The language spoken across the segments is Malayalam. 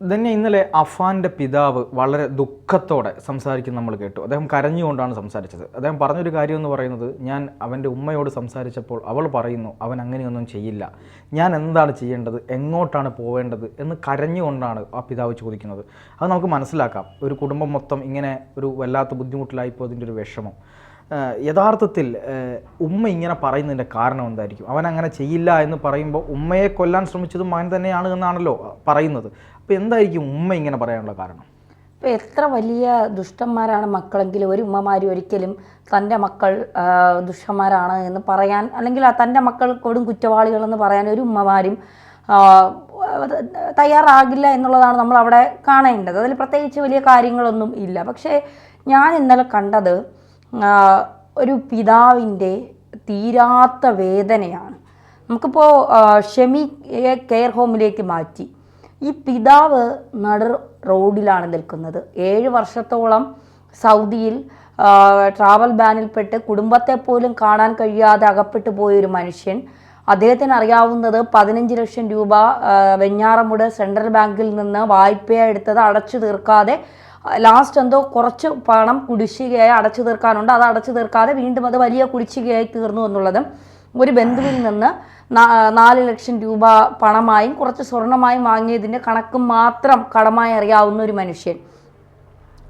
തന്നെ ഇന്നലെ അഫാൻ്റെ പിതാവ് വളരെ ദുഃഖത്തോടെ സംസാരിക്കുന്ന നമ്മൾ കേട്ടു. അദ്ദേഹം കരഞ്ഞുകൊണ്ടാണ് സംസാരിച്ചത്. അദ്ദേഹം പറഞ്ഞൊരു കാര്യം എന്ന് പറയുന്നത്, ഞാൻ അവൻ്റെ ഉമ്മയോട് സംസാരിച്ചപ്പോൾ അവൾ പറയുന്നു അവൻ അങ്ങനെയൊന്നും ചെയ്യില്ല, ഞാൻ എന്താണ് ചെയ്യേണ്ടത്, എങ്ങോട്ടാണ് പോവേണ്ടത് എന്ന് കരഞ്ഞുകൊണ്ടാണ് ആ പിതാവ് ചോദിക്കുന്നത്. അത് നമുക്ക് മനസ്സിലാക്കാം. ഒരു കുടുംബം മൊത്തം ഇങ്ങനെ ഒരു വല്ലാത്ത ബുദ്ധിമുട്ടിലായിപ്പോയതിൻ്റെ ഒരു വിഷമം. യഥാർത്ഥത്തിൽ ഉമ്മ ഇങ്ങനെ പറയുന്നതിൻ്റെ കാരണം എന്തായിരിക്കും? അവൻ അങ്ങനെ ചെയ്യില്ല എന്ന് പറയുമ്പോൾ ഉമ്മയെ കൊല്ലാൻ ശ്രമിച്ചത് മകൻ തന്നെയാണ് എന്നാണല്ലോ പറയുന്നത്. അപ്പോൾ എന്തായിരിക്കും ഉമ്മ ഇങ്ങനെ പറയാനുള്ള കാരണം? ഇപ്പോൾ എത്ര വലിയ ദുഷ്ടന്മാരാണ് മക്കളെങ്കിലും ഒരു ഉമ്മമാർ ഒരിക്കലും തൻ്റെ മക്കൾ ദുഷ്ടന്മാരാണ് എന്ന് പറയാൻ, അല്ലെങ്കിൽ തൻ്റെ മക്കൾ കൊടും കുറ്റവാളികളെന്ന് പറയാൻ ഒരു ഉമ്മമാരും തയ്യാറാകില്ല എന്നുള്ളതാണ് നമ്മൾ അവിടെ കാണേണ്ടത്. അതിൽ പ്രത്യേകിച്ച് വലിയ കാര്യങ്ങളൊന്നും ഇല്ല. പക്ഷേ ഞാൻ ഇന്നലെ കണ്ടത് ഒരു പിതാവിൻ്റെ തീരാത്ത വേദനയാണ്. നമുക്കിപ്പോൾ ഷെമിയെ കെയർ ഹോമിലേക്ക് മാറ്റി. ഈ പിതാവ് നട റോഡിലാണ് നിൽക്കുന്നത്. 7 വർഷത്തോളം സൗദിയിൽ ട്രാവൽ ബാനിൽപ്പെട്ട് കുടുംബത്തെ പോലും കാണാൻ കഴിയാതെ അകപ്പെട്ടു പോയൊരു മനുഷ്യൻ. അദ്ദേഹത്തിന് അറിയാവുന്നത് 15 ലക്ഷം രൂപ വെഞ്ഞാറമൂട് സെൻട്രൽ ബാങ്കിൽ നിന്ന് വായ്പയായി എടുത്തത് അടച്ചു തീർക്കാതെ, ലാസ്റ്റ് എന്തോ കുറച്ച് പണം കുടിശ്ശികയായി അടച്ചു തീർക്കാനുണ്ട്, അത് അടച്ചു തീർക്കാതെ വീണ്ടും അത് വലിയ കുടിശ്ശികയായി തീർന്നു എന്നുള്ളതും, ഒരു ബന്ധുവിൽ നിന്ന് 4 ലക്ഷം രൂപ പണമായും കുറച്ച് സ്വർണമായും വാങ്ങിയതിൻ്റെ കണക്ക് മാത്രം കടമായി അറിയാവുന്ന ഒരു മനുഷ്യൻ.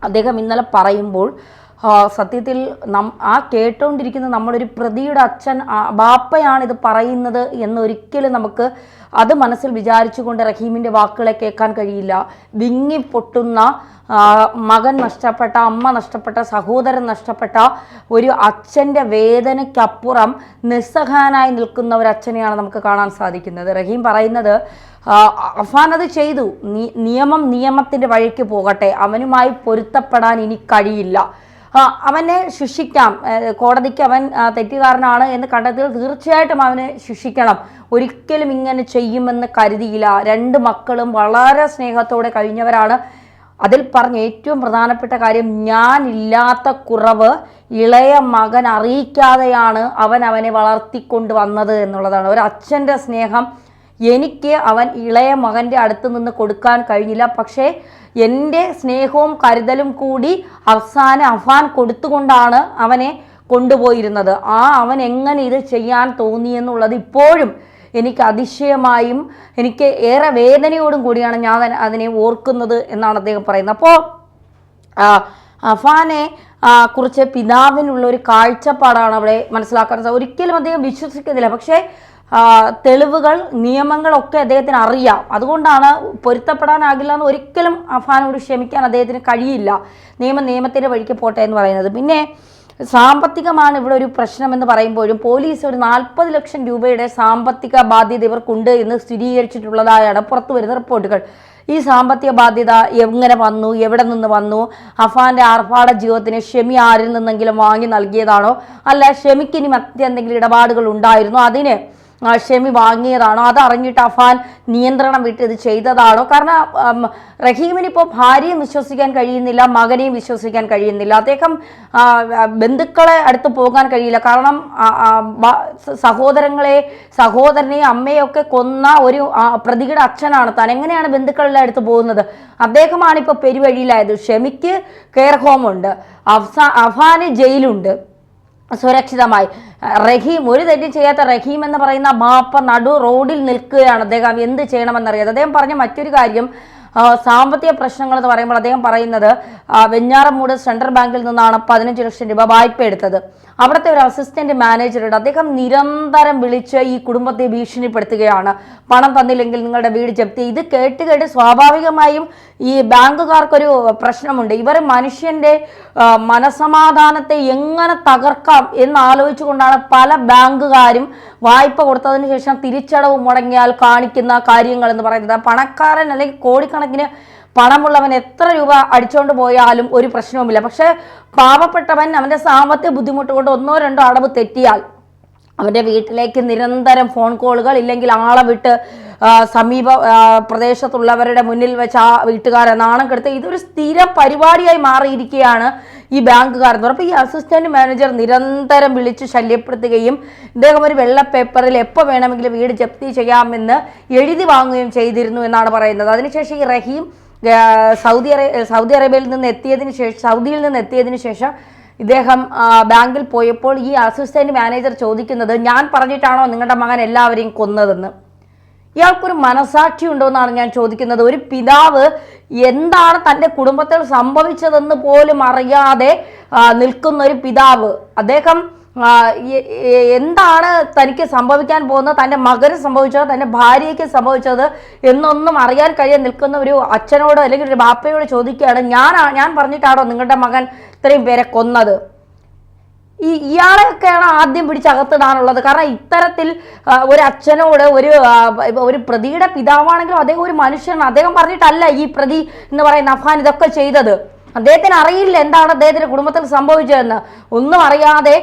അദ്ദേഹം ഇന്നലെ പറയുമ്പോൾ സത്യത്തിൽ കേട്ടുകൊണ്ടിരിക്കുന്ന നമ്മളൊരു പ്രതിയുടെ അച്ഛൻ ബാപ്പയാണിത് പറയുന്നത് എന്നൊരിക്കലും നമുക്ക് അത് മനസ്സിൽ വിചാരിച്ചുകൊണ്ട് റഹീമിൻ്റെ വാക്കുകളെ കേൾക്കാൻ കഴിയില്ല. വിങ്ങിപ്പൊട്ടുന്ന മകൻ നഷ്ടപ്പെട്ട, അമ്മ നഷ്ടപ്പെട്ട, സഹോദരൻ നഷ്ടപ്പെട്ട ഒരു അച്ഛൻ്റെ വേദനയ്ക്കപ്പുറം നിസ്സഹായനായി നിൽക്കുന്ന ഒരു അച്ഛനെയാണ് നമുക്ക് കാണാൻ സാധിക്കുന്നത്. റഹീം പറയുന്നത്, അഫാൻ അത് ചെയ്തു, നിയമത്തിൻ്റെ വഴിക്ക് പോകട്ടെ, അവനുമായി പൊരുത്തപ്പെടാൻ ഇനി കഴിയില്ല, അവനെ ശിക്ഷിക്കാം, കോടതിക്ക് അവൻ തെറ്റുകാരനാണ് എന്ന് കണ്ടെത്തിയാൽ തീർച്ചയായിട്ടും അവനെ ശിക്ഷിക്കണം, ഒരിക്കലും ഇങ്ങനെ ചെയ്യുമെന്ന് കരുതിയില്ല. 2 മക്കളും വളരെ സ്നേഹത്തോടെ കഴിഞ്ഞവരാണ്. അതിൽ പറഞ്ഞ ഏറ്റവും പ്രധാനപ്പെട്ട കാര്യം, ഞാനില്ലാത്ത കുറവ് ഇളയ മകൻ അറിയിക്കാതെയാണ് അവനെ വളർത്തിക്കൊണ്ട് വന്നത് എന്നുള്ളതാണ്. ഒരു അച്ഛൻ്റെ സ്നേഹം എനിക്ക് അവൻ ഇളയ മകൻ്റെ അടുത്ത് നിന്ന് കൊടുക്കാൻ കഴിഞ്ഞില്ല, പക്ഷേ എൻ്റെ സ്നേഹവും കരുതലും കൂടി അവസാനം അഫാൻ കൊടുത്തുകൊണ്ടാണ് അവനെ കൊണ്ടുപോയിരുന്നത്. അവൻ എങ്ങനെ ഇത് ചെയ്യാൻ തോന്നിയെന്നുള്ളത് ഇപ്പോഴും എനിക്ക് അതിശയമായും എനിക്ക് ഏറെ വേദനയോടും കൂടിയാണ് ഞാൻ അതിനെ ഓർക്കുന്നത് എന്നാണ് അദ്ദേഹം പറയുന്നത്. അപ്പോൾ അഫാനെ കുറിച്ച് പിതാവിനുള്ള ഒരു കാഴ്ചപ്പാടാണ് അവിടെ മനസ്സിലാക്കാൻ. ഒരിക്കലും അദ്ദേഹം വിശ്വസിക്കുന്നില്ല, പക്ഷേ തെളിവുകൾ, നിയമങ്ങളൊക്കെ അദ്ദേഹത്തിന് അറിയാം. അതുകൊണ്ടാണ് പൊരുത്തപ്പെടാനാകില്ല എന്ന് ഒരിക്കലും അഫാനോട് ക്ഷമിക്കാൻ അദ്ദേഹത്തിന് കഴിയില്ല. നിയമത്തിൻ്റെ വഴിക്ക് പോട്ടെ എന്ന് പറയുന്നത്. പിന്നെ സാമ്പത്തികമാണ് ഇവിടെ ഒരു പ്രശ്നമെന്ന് പറയുമ്പോഴും പോലീസ് ഒരു 40 ലക്ഷം രൂപയുടെ സാമ്പത്തിക ബാധ്യത ഇവർക്കുണ്ട് എന്ന് സ്ഥിരീകരിച്ചിട്ടുള്ളതായാണ് പുറത്തു വരുന്ന റിപ്പോർട്ടുകൾ. ഈ സാമ്പത്തിക ബാധ്യത എങ്ങനെ വന്നു, എവിടെ നിന്ന് വന്നു? അഫാന്റെ ആർഭാട ജീവിതത്തിന് ഷെമി ആരിൽ നിന്നെങ്കിലും വാങ്ങി നൽകിയതാണോ, അല്ല ഷെമിക്ക് ഇനി മറ്റെന്തെങ്കിലും ഇടപാടുകൾ ഉണ്ടായിരുന്നോ, അതിന് ഷെമി വാങ്ങിയതാണോ, അതറിഞ്ഞിട്ട് അഫാൻ നിയന്ത്രണം വിട്ട് ഇത് ചെയ്തതാണോ? കാരണം റഹീമിനിപ്പോൾ ഭാര്യയും വിശ്വസിക്കാൻ കഴിയുന്നില്ല, മകനെയും വിശ്വസിക്കാൻ കഴിയുന്നില്ല. അദ്ദേഹം ബന്ധുക്കളെ അടുത്ത് പോകാൻ കഴിയില്ല. കാരണം സഹോദരനെയും അമ്മയൊക്കെ കൊന്ന ഒരു പ്രതിയുടെ അച്ഛനാണ് താൻ. എങ്ങനെയാണ് ബന്ധുക്കളുടെ അടുത്ത് പോകുന്നത്? അദ്ദേഹമാണ് ഇപ്പോൾ പെരുവഴിയിലായത്. ഷെമിക്ക് കെയർ ഹോമുണ്ട്, അഫാന് ജയിലുണ്ട് സുരക്ഷിതമായി. റഹീം, ഒരു തെറ്റും ചെയ്യാത്ത റഹീം എന്ന് പറയുന്ന ബാപ്പ നടു റോഡിൽ നിൽക്കുകയാണ്. അദ്ദേഹം എന്ത് ചെയ്യണമെന്നറിയാതെ. അദ്ദേഹം പറഞ്ഞ മറ്റൊരു കാര്യം, സാമ്പത്തിക പ്രശ്നങ്ങൾ എന്ന് പറയുമ്പോൾ അദ്ദേഹം പറയുന്നത്, വെഞ്ഞാറമൂട് സെൻട്രൽ ബാങ്കിൽ നിന്നാണ് 15 ലക്ഷം രൂപ വായ്പ എടുത്തത്. അവിടുത്തെ ഒരു അസിസ്റ്റന്റ് മാനേജറുണ്ട്, അദ്ദേഹം നിരന്തരം വിളിച്ച് ഈ കുടുംബത്തെ ഭീഷണിപ്പെടുത്തുകയാണ്, പണം തന്നില്ലെങ്കിൽ നിങ്ങളുടെ വീട് ജപ്തി. ഇത് കേട്ട് സ്വാഭാവികമായും ഈ ബാങ്കുകാർക്കൊരു പ്രശ്നമുണ്ട്. ഇവർ മനുഷ്യന്റെ മനസമാധാനത്തെ എങ്ങനെ തകർക്കാം എന്ന് ആലോചിച്ചുകൊണ്ടാണ് പല ബാങ്കുകാരും വായ്പ കൊടുത്തതിന് ശേഷം തിരിച്ചടവ് മുടങ്ങിയാൽ കാണിക്കുന്ന കാര്യങ്ങൾ എന്ന് പറയുന്നത്. പണക്കാരൻ അല്ലെങ്കിൽ കോടിക്കണക്കിന് പണമുള്ളവൻ എത്ര രൂപ അടിച്ചുകൊണ്ട് പോയാലും ഒരു പ്രശ്നവുമില്ല. പക്ഷെ പാവപ്പെട്ടവൻ അവൻ്റെ സാമ്പത്തിക ബുദ്ധിമുട്ട് കൊണ്ട് 1-2 അടവ് തെറ്റിയാൽ അവൻ്റെ വീട്ടിലേക്ക് നിരന്തരം ഫോൺ കോളുകൾ, ഇല്ലെങ്കിൽ ആളെ വിട്ട് സമീപ പ്രദേശത്തുള്ളവരുടെ മുന്നിൽ വെച്ച് ആ വീട്ടുകാരെ നാണം കെടുത്ത് ഇതൊരു സ്ഥിരം പരിപാടിയായി മാറിയിരിക്കുകയാണ് ഈ ബാങ്കുകാർ എന്ന് പറയുന്നത്. അപ്പോൾ ഈ അസിസ്റ്റന്റ് മാനേജർ നിരന്തരം വിളിച്ച് ശല്യപ്പെടുത്തുകയും ഇദ്ദേഹം ഒരു വെള്ള പേപ്പറിൽ എപ്പോൾ വേണമെങ്കിലും വീട് ജപ്തി ചെയ്യാമെന്ന് എഴുതി വാങ്ങുകയും ചെയ്തിരുന്നു എന്നാണ് പറയുന്നത്. അതിനുശേഷം ഈ റഹീം സൗദിയിൽ നിന്ന് എത്തിയതിനു ശേഷം ഇദ്ദേഹം ബാങ്കിൽ പോയപ്പോൾ ഈ അസിസ്റ്റന്റ് മാനേജർ ചോദിക്കുന്നത്, ഞാൻ പറഞ്ഞിട്ടാണോ നിങ്ങളുടെ മകൻ എല്ലാവരെയും കൊന്നതെന്ന്. ഇയാൾക്കൊരു മനസാക്ഷി ഉണ്ടോ എന്നാണ് ഞാൻ ചോദിക്കുന്നത്. ഒരു പിതാവ് എന്താണ് തൻ്റെ കുടുംബത്തിൽ സംഭവിച്ചതെന്ന് പോലും അറിയാതെ നിൽക്കുന്ന ഒരു പിതാവ്, അദ്ദേഹം എന്താണ് തനിക്ക് സംഭവിക്കാൻ പോകുന്നത്, തൻ്റെ മകന് സംഭവിച്ചത്, തൻ്റെ ഭാര്യയ്ക്ക് സംഭവിച്ചത് എന്നൊന്നും അറിയാൻ കഴിയാൻ നിൽക്കുന്ന ഒരു അച്ഛനോട് അല്ലെങ്കിൽ ഒരു ബാപ്പയോട് ചോദിക്കുകയാണ്, ഞാൻ പറഞ്ഞിട്ടാണോ നിങ്ങളുടെ മകൻ ഇത്രയും പേരെ കൊന്നത്. ഇയാളെയൊക്കെയാണ് ആദ്യം പിടിച്ചകത്തിടാനുള്ളത്. കാരണം ഇത്തരത്തിൽ ഒരു അച്ഛനോട് ഒരു പ്രതിയുടെ പിതാവാണെങ്കിലും അദ്ദേഹം ഒരു മനുഷ്യനാണ്. അദ്ദേഹം പറഞ്ഞിട്ടല്ല ഈ പ്രതി എന്ന് പറയുന്ന അഫാൻ ഇതൊക്കെ ചെയ്തത്. അദ്ദേഹത്തിന് അറിയില്ല എന്താണ് അദ്ദേഹത്തിന്റെ കുടുംബത്തിൽ സംഭവിച്ചതെന്ന്. ഒന്നും അറിയാതെ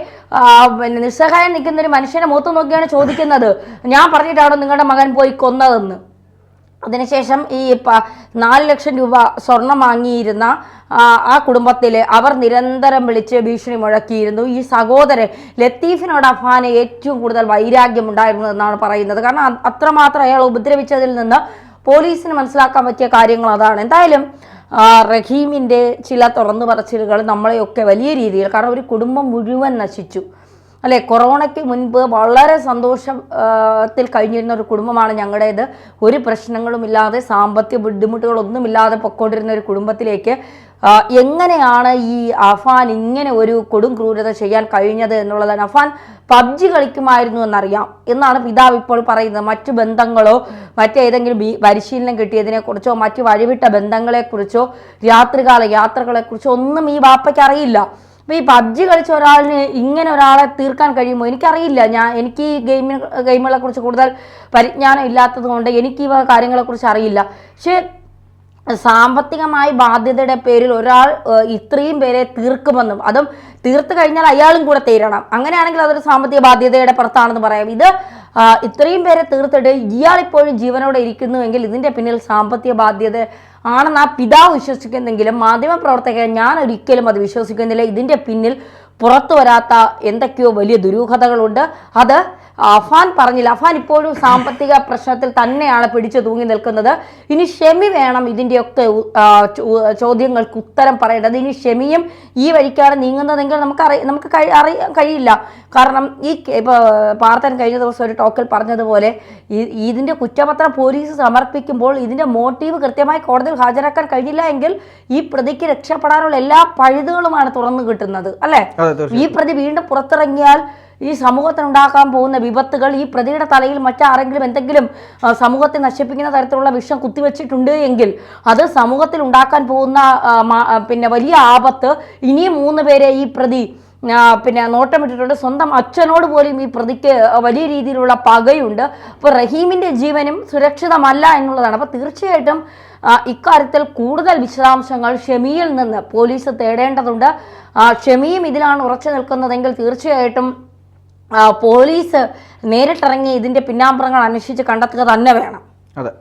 നിസ്സഹായം നിൽക്കുന്ന ഒരു മനുഷ്യനെ മുഖത്ത് നോക്കിയാണ് ചോദിക്കുന്നത്, ഞാൻ പറഞ്ഞിട്ടാണോ നിങ്ങളുടെ മകൻ പോയി കൊന്നതെന്ന്. അതിനുശേഷം ഈ 4 ലക്ഷം രൂപ സ്വർണം വാങ്ങിയിരുന്ന ആ കുടുംബത്തിലെ അവർ നിരന്തരം വിളിച്ച് ഭീഷണി മുഴക്കിയിരുന്നു. ഈ സഹോദരൻ ലത്തീഫിനോട് അഫാന് ഏറ്റവും കൂടുതൽ വൈരാഗ്യം ഉണ്ടായിരുന്നു എന്നാണ് പറയുന്നത്. കാരണം അത്രമാത്രം അയാൾ ഉപദ്രവിച്ചതിൽ നിന്ന് പോലീസിന് മനസ്സിലാക്കാൻ പറ്റിയ കാര്യങ്ങൾ അതാണ്. എന്തായാലും റഹീമിൻ്റെ ചില തുറന്നു പറച്ചിലുകൾ നമ്മളെയൊക്കെ വലിയ രീതിയിൽ, കാരണം ഒരു കുടുംബം മുഴുവൻ നശിച്ചു അല്ലെ. കൊറോണയ്ക്ക് മുൻപ് വളരെ സന്തോഷത്തിൽ കഴിഞ്ഞിരുന്ന ഒരു കുടുംബമാണ് ഞങ്ങളുടേത്. ഒരു പ്രശ്നങ്ങളുമില്ലാതെ സാമ്പത്തിക ബുദ്ധിമുട്ടുകളൊന്നുമില്ലാതെ പൊക്കോണ്ടിരുന്ന ഒരു കുടുംബത്തിലേക്ക് എങ്ങനെയാണ് ഈ അഫാൻ ഇങ്ങനെ ഒരു കൊടും ക്രൂരത ചെയ്യാൻ കഴിഞ്ഞത് എന്നുള്ളതാണ്. അഫാൻ PUBG കളിക്കുമായിരുന്നു എന്നറിയാം എന്നാണ് പിതാവ് ഇപ്പോൾ പറയുന്നത്. മറ്റു ബന്ധങ്ങളോ മറ്റേതെങ്കിലും പരിശീലനം കിട്ടിയതിനെക്കുറിച്ചോ മറ്റു വഴിവിട്ട ബന്ധങ്ങളെക്കുറിച്ചോ രാത്രികാല യാത്രകളെക്കുറിച്ചോ ഒന്നും ഈ ബാപ്പയ്ക്ക് അറിയില്ല. അപ്പോൾ ഈ PUBG കളിച്ച ഒരാളിന് ഇങ്ങനെ ഒരാളെ തീർക്കാൻ കഴിയുമോ എനിക്കറിയില്ല. എനിക്ക് ഈ ഗെയിമുകളെ കുറിച്ച് കൂടുതൽ പരിജ്ഞാനം ഇല്ലാത്തത് കൊണ്ട് എനിക്ക് ഈ കാര്യങ്ങളെക്കുറിച്ച് അറിയില്ല. പക്ഷേ സാമ്പത്തികമായി ബാധ്യതയുടെ പേരിൽ ഒരാൾ ഇത്രയും പേരെ തീർക്കുമെന്നും അതും തീർത്തു കഴിഞ്ഞാൽ അയാളും കൂടെ തീരണം, അങ്ങനെയാണെങ്കിൽ അതൊരു സാമ്പത്തിക ബാധ്യതയുടെ പുറത്താണെന്ന് പറയാം. ഇത് ഇത്രയും പേരെ തീർത്തിട്ട് ഇയാളിപ്പോഴും ജീവനോടെ ഇരിക്കുന്നുവെങ്കിൽ ഇതിൻ്റെ പിന്നിൽ സാമ്പത്തിക ബാധ്യത ആണെന്ന് ആ പിതാവ് വിശ്വസിക്കുന്നെങ്കിലും മാധ്യമപ്രവർത്തകൻ ഞാൻ ഒരിക്കലും അത് വിശ്വസിക്കുന്നില്ല. ഇതിൻ്റെ പിന്നിൽ പുറത്തു വരാത്ത എന്തൊക്കെയോ വലിയ ദുരൂഹതകളുണ്ട്. അത് അഫാൻ പറഞ്ഞില്ല. അഫാൻ ഇപ്പോഴും സാമ്പത്തിക പ്രശ്നത്തിൽ തന്നെയാണ് പിടിച്ചു തൂങ്ങി നിൽക്കുന്നത്. ഇനി ഷെമി വേണം ഇതിൻ്റെയൊക്കെ ചോദ്യങ്ങൾക്ക് ഉത്തരം പറയേണ്ടത്. ഇനി ഷെമിയും ഈ വഴിക്കാണ് നീങ്ങുന്നതെങ്കിൽ നമുക്ക് കഴിയില്ല. കാരണം ഇപ്പോൾ പാർത്തൻ കഴിഞ്ഞ ദിവസം ഒരു ടോക്കിൽ പറഞ്ഞതുപോലെ ഇതിൻ്റെ കുറ്റപത്രം പോലീസ് സമർപ്പിക്കുമ്പോൾ ഇതിൻ്റെ മോട്ടീവ് കൃത്യമായി കോടതിയിൽ ഹാജരാക്കാൻ കഴിഞ്ഞില്ല എങ്കിൽ ഈ പ്രതിക്ക് രക്ഷപ്പെടാനുള്ള എല്ലാ പഴുതുകളുമാണ് തുറന്നു കിട്ടുന്നത് അല്ലേ. ഈ പ്രതി വീണ്ടും പുറത്തിറങ്ങിയാൽ ഈ സമൂഹത്തിനുണ്ടാക്കാൻ പോകുന്ന വിപത്തുകൾ, ഈ പ്രതിയുടെ തലയിൽ മറ്റാരെങ്കിലും എന്തെങ്കിലും സമൂഹത്തെ നശിപ്പിക്കുന്ന തരത്തിലുള്ള വിഷം കുത്തിവെച്ചിട്ടുണ്ട് എങ്കിൽ അത് സമൂഹത്തിൽ ഉണ്ടാക്കാൻ പോകുന്ന വലിയ ആപത്ത്. ഇനിയും 3 പേരെ ഈ പ്രതി നോട്ടമിട്ടിട്ടുണ്ട്. സ്വന്തം അച്ഛനോട് പോലും ഈ പ്രതിക്ക് വലിയ രീതിയിലുള്ള പകയുണ്ട്. അപ്പോൾ റഹീമിൻ്റെ ജീവനും സുരക്ഷിതമല്ല എന്നുള്ളതാണ്. അപ്പോൾ തീർച്ചയായിട്ടും ഇക്കാര്യത്തിൽ കൂടുതൽ വിശദാംശങ്ങൾ ഷെമിയിൽ നിന്ന് പോലീസ് തേടേണ്ടതുണ്ട്. ഷെമിയും ഇതിലാണ് ഉറച്ചു നിൽക്കുന്നതെങ്കിൽ തീർച്ചയായിട്ടും പോലീസ് നേരിട്ടിറങ്ങി ഇതിൻ്റെ പിന്നാമ്പുറങ്ങൾ അന്വേഷിച്ച് കണ്ടെത്തുക തന്നെ വേണം. അതെ.